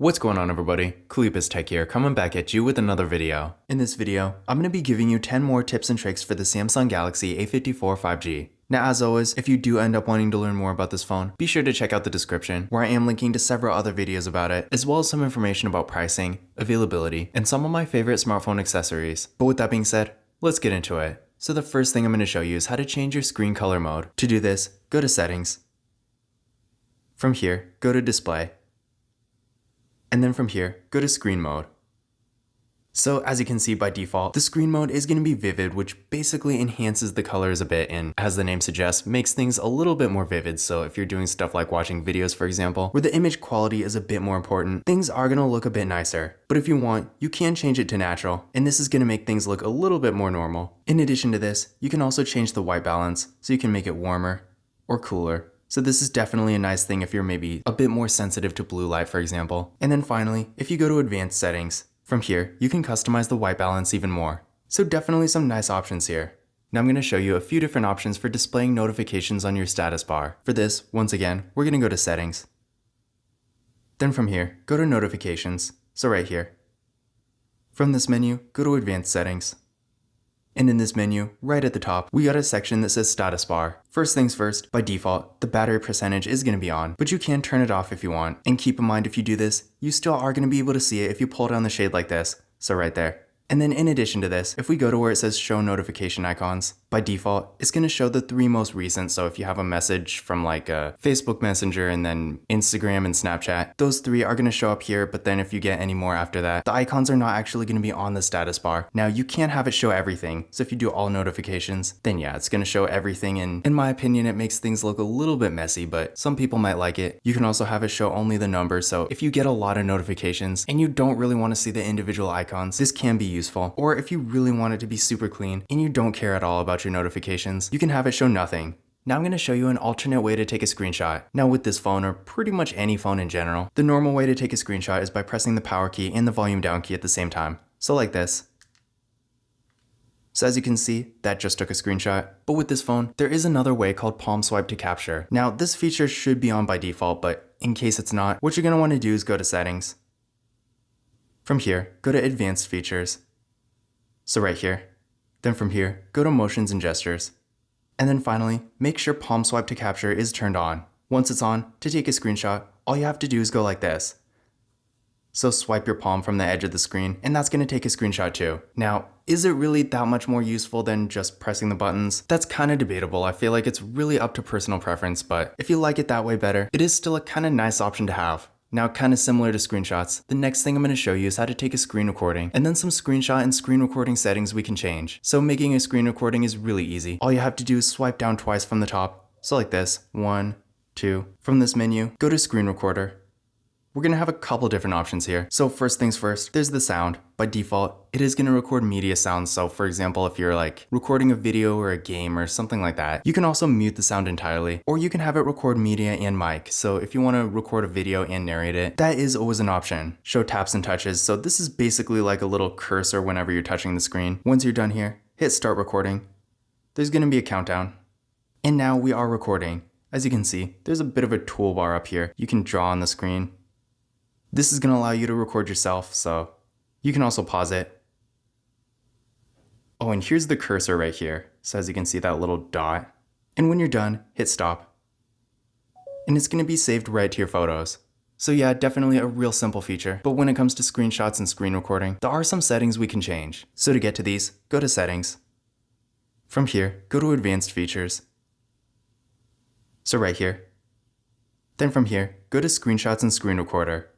What's going on, everybody? Cleopus Tech here, coming back at you with another video. In this video, I'm going to be giving you 10 more tips and tricks for the Samsung Galaxy A54 5G. Now, as always, if you do end up wanting to learn more about this phone, be sure to check out the description, where I am linking to several other videos about it, as well as some information about pricing, availability, and some of my favorite smartphone accessories. But with that being said, let's get into it. So the first thing I'm going to show you is how to change your screen color mode. To do this, go to Settings. From here, go to Display. And then from here, go to Screen Mode. So as you can see by default, the screen mode is going to be vivid, which basically enhances the colors a bit and, as the name suggests, makes things a little bit more vivid. So if you're doing stuff like watching videos, for example, where the image quality is a bit more important, things are going to look a bit nicer. But if you want, you can change it to natural, and this is going to make things look a little bit more normal. In addition to this, you can also change the white balance, so you can make it warmer or cooler. So this is definitely a nice thing if you're maybe a bit more sensitive to blue light, for example. And then finally, if you go to Advanced Settings, from here, you can customize the white balance even more. So definitely some nice options here. Now I'm going to show you a few different options for displaying notifications on your status bar. For this, once again, we're going to go to Settings. Then from here, go to Notifications, so right here. From this menu, go to Advanced Settings. And in this menu, right at the top, we got a section that says Status Bar. First things first, by default, the battery percentage is going to be on, but you can turn it off if you want. And keep in mind, if you do this, you still are going to be able to see it if you pull down the shade like this, so right there. And then in addition to this, if we go to where it says Show Notification Icons, by default, it's going to show the 3 most recent. So if you have a message from like a Facebook Messenger and then Instagram and Snapchat, those 3 are going to show up here. But then if you get any more after that, the icons are not actually going to be on the status bar. Now you can't have it show everything. So if you do all notifications, then yeah, it's going to show everything. And in my opinion, it makes things look a little bit messy, but some people might like it. You can also have it show only the numbers. So if you get a lot of notifications and you don't really want to see the individual icons, this can be useful. Or if you really want it to be super clean and you don't care at all about your notifications, you can have it show nothing. Now I'm going to show you an alternate way to take a screenshot. Now with this phone, or pretty much any phone in general, the normal way to take a screenshot is by pressing the power key and the volume down key at the same time. So like this. So as you can see, that just took a screenshot. But with this phone, there is another way called palm swipe to capture. Now this feature should be on by default, but in case it's not, what you're going to want to do is go to Settings. From here, go to Advanced Features. So right here. Then from here, go to Motions and Gestures. And then finally, make sure palm swipe to capture is turned on. Once it's on, to take a screenshot, all you have to do is go like this. So swipe your palm from the edge of the screen, and that's going to take a screenshot too. Now, is it really that much more useful than just pressing the buttons? That's kind of debatable. I feel like it's really up to personal preference, but if you like it that way better, it is still a kind of nice option to have. Now, kind of similar to screenshots, the next thing I'm going to show you is how to take a screen recording, and then some screenshot and screen recording settings we can change. So making a screen recording is really easy. All you have to do is swipe down twice from the top. So like this, 1, 2. From this menu, go to Screen Recorder. We're going to have a couple different options here. So first things first, there's the sound. By default, it is going to record media sounds. So for example, if you're like recording a video or a game or something like that, you can also mute the sound entirely, or you can have it record media and mic. So if you want to record a video and narrate it, that is always an option. Show taps and touches. So this is basically like a little cursor whenever you're touching the screen. Once you're done here, hit start recording. There's going to be a countdown. And now we are recording. As you can see, there's a bit of a toolbar up here. You can draw on the screen. This is going to allow you to record yourself, so you can also pause it. Oh, and here's the cursor right here. So as you can see, that little dot. And when you're done, hit stop. And it's going to be saved right to your photos. So yeah, definitely a real simple feature. But when it comes to screenshots and screen recording, there are some settings we can change. So to get to these, go to Settings. From here, go to Advanced Features. So right here. Then from here, go to Screenshots and Screen Recorder.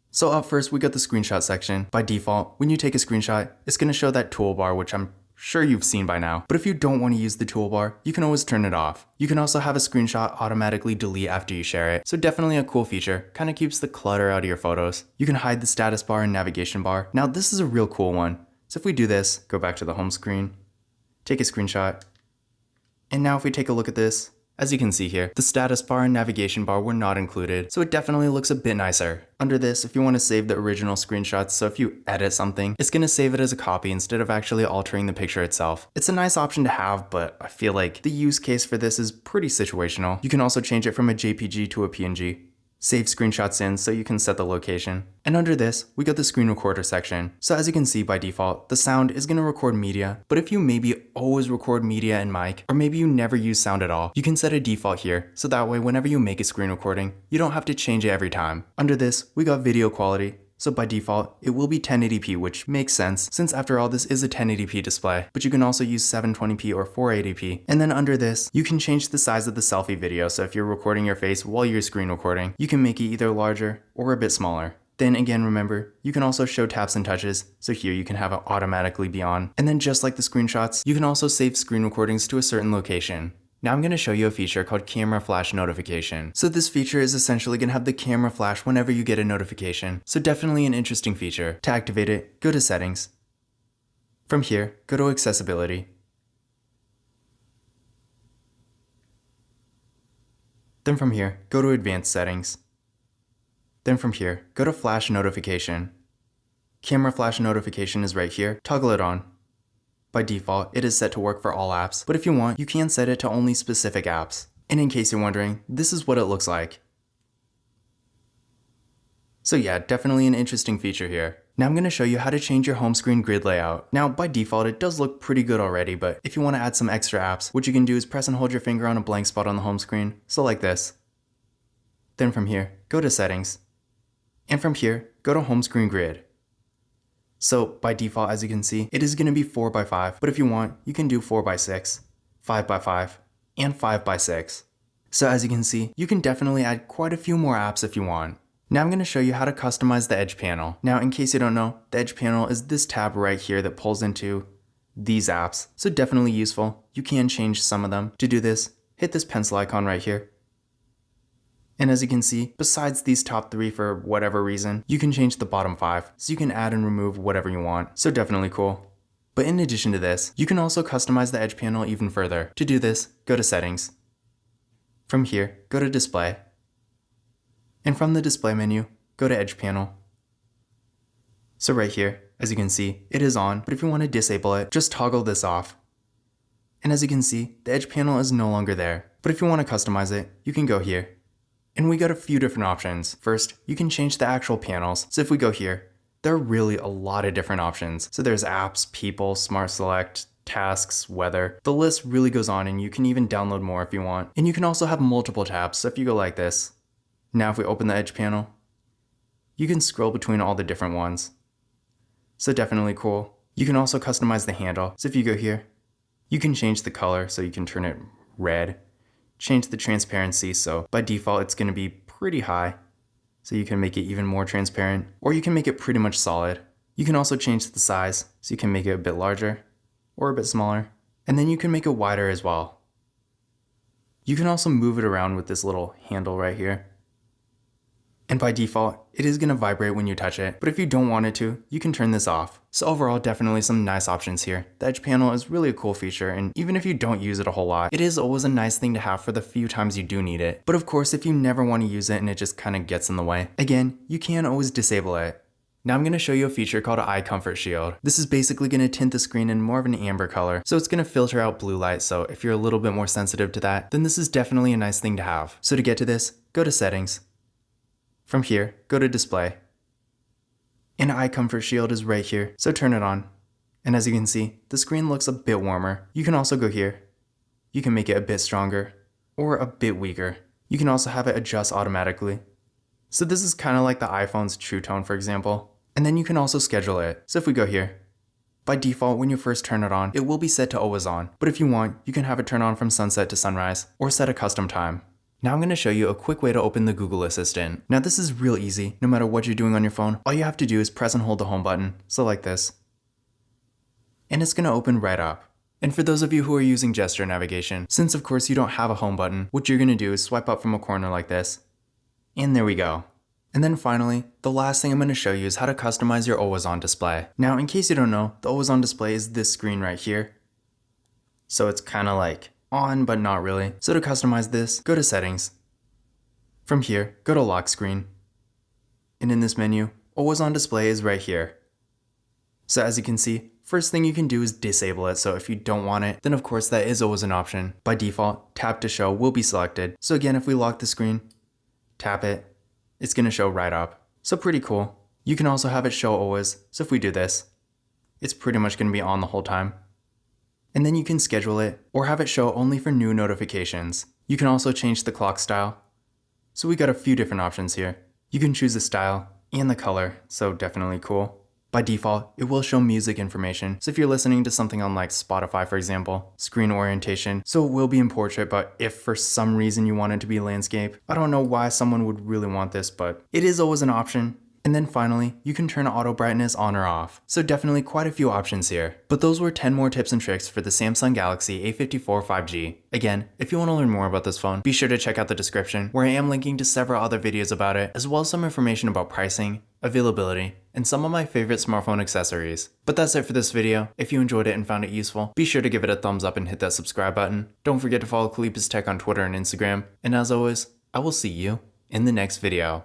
So up first, we got the screenshot section. By default, when you take a screenshot, it's going to show that toolbar, which I'm sure you've seen by now. But if you don't want to use the toolbar, you can always turn it off. You can also have a screenshot automatically delete after you share it. So definitely a cool feature. Kind of keeps the clutter out of your photos. You can hide the status bar and navigation bar. Now this is a real cool one. So if we do this, go back to the home screen, take a screenshot. And now if we take a look at this, as you can see here, the status bar and navigation bar were not included, so it definitely looks a bit nicer. Under this, if you want to save the original screenshots, so if you edit something, it's going to save it as a copy instead of actually altering the picture itself. It's a nice option to have, but I feel like the use case for this is pretty situational. You can also change it from a JPG to a PNG. Save screenshots in so you can set the location. And under this, we got the screen recorder section. So as you can see by default, the sound is going to record media, but if you maybe always record media and mic, or maybe you never use sound at all, you can set a default here, so that way whenever you make a screen recording, you don't have to change it every time. Under this, we got video quality. So by default, it will be 1080p, which makes sense since after all this is a 1080p display, but you can also use 720p or 480p. And then under this, you can change the size of the selfie video. So if you're recording your face while you're screen recording, you can make it either larger or a bit smaller. Then again, remember, you can also show taps and touches, so here you can have it automatically be on. And then just like the screenshots, you can also save screen recordings to a certain location. Now I'm going to show you a feature called camera flash notification. So this feature is essentially going to have the camera flash whenever you get a notification. So definitely an interesting feature. To activate it, go to settings. From here, go to accessibility. Then from here, go to advanced settings. Then from here, go to flash notification. Camera flash notification is right here. Toggle it on. By default, it is set to work for all apps, but if you want, you can set it to only specific apps. And in case you're wondering, this is what it looks like. So yeah, definitely an interesting feature here. Now I'm going to show you how to change your home screen grid layout. Now by default, it does look pretty good already, but if you want to add some extra apps, what you can do is press and hold your finger on a blank spot on the home screen, so like this. Then from here, go to settings. And from here, go to home screen grid. So by default, as you can see, it is going to be 4x5, but if you want, you can do 4x6, 5x5, and 5x6. So as you can see, you can definitely add quite a few more apps if you want. Now I'm going to show you how to customize the edge panel. Now in case you don't know, the edge panel is this tab right here that pulls into these apps. So definitely useful. You can change some of them. To do this, hit this pencil icon right here. And as you can see, besides these top 3 for whatever reason, you can change the bottom 5, so you can add and remove whatever you want. So definitely cool. But in addition to this, you can also customize the edge panel even further. To do this, go to settings. From here, go to display. And from the display menu, go to edge panel. So right here, as you can see, it is on, but if you want to disable it, just toggle this off. And as you can see, the edge panel is no longer there. But if you want to customize it, you can go here. And we got a few different options. First, you can change the actual panels. So if we go here, there are really a lot of different options. So there's apps, people, smart select, tasks, weather. The list really goes on and you can even download more if you want. And you can also have multiple tabs. So if you go like this, now if we open the edge panel, you can scroll between all the different ones. So definitely cool. You can also customize the handle. So if you go here, you can change the color so you can turn it red. Change the transparency, so by default it's going to be pretty high, so you can make it even more transparent, or you can make it pretty much solid. You can also change the size, so you can make it a bit larger or a bit smaller, and then you can make it wider as well. You can also move it around with this little handle right here. And by default, it is going to vibrate when you touch it, but if you don't want it to, you can turn this off. So overall, definitely some nice options here. The edge panel is really a cool feature, and even if you don't use it a whole lot, it is always a nice thing to have for the few times you do need it. But of course, if you never want to use it and it just kind of gets in the way, again, you can always disable it. Now I'm going to show you a feature called Eye Comfort Shield. This is basically going to tint the screen in more of an amber color, so it's going to filter out blue light, so if you're a little bit more sensitive to that, then this is definitely a nice thing to have. So to get to this, go to settings. From here, go to display. And Eye Comfort Shield is right here, so turn it on. And as you can see, the screen looks a bit warmer. You can also go here. You can make it a bit stronger or a bit weaker. You can also have it adjust automatically. So this is kind of like the iPhone's True Tone, for example. And then you can also schedule it. So if we go here, by default, when you first turn it on, it will be set to always on. But if you want, you can have it turn on from sunset to sunrise or set a custom time. Now I'm going to show you a quick way to open the Google Assistant. Now this is real easy. No matter what you're doing on your phone, all you have to do is press and hold the home button. So like this. And it's going to open right up. And for those of you who are using gesture navigation, since of course you don't have a home button, what you're going to do is swipe up from a corner like this. And there we go. And then finally, the last thing I'm going to show you is how to customize your always on display. Now in case you don't know, the always on display is this screen right here. So it's kind of like on, but not really. So to customize this, go to settings. From here, go to lock screen. And in this menu, always on display is right here. So as you can see, first thing you can do is disable it. So if you don't want it, then of course that is always an option. By default, tap to show will be selected. So again, if we lock the screen, tap it, it's going to show right up. So pretty cool. You can also have it show always. So if we do this, it's pretty much going to be on the whole time. And then you can schedule it or have it show only for new notifications. You can also change the clock style. So we got a few different options here. You can choose the style and the color, so definitely cool. By default, it will show music information. So if you're listening to something on like Spotify, for example, screen orientation, so it will be in portrait, but if for some reason you want it to be landscape, I don't know why someone would really want this, but it is always an option. And then finally, you can turn auto brightness on or off. So definitely quite a few options here. But those were 10 more tips and tricks for the Samsung Galaxy A54 5G. Again, if you want to learn more about this phone, be sure to check out the description where I am linking to several other videos about it, as well as some information about pricing, availability, and some of my favorite smartphone accessories. But that's it for this video. If you enjoyed it and found it useful, be sure to give it a thumbs up and hit that subscribe button. Don't forget to follow Kalipis Tech on Twitter and Instagram. And as always, I will see you in the next video.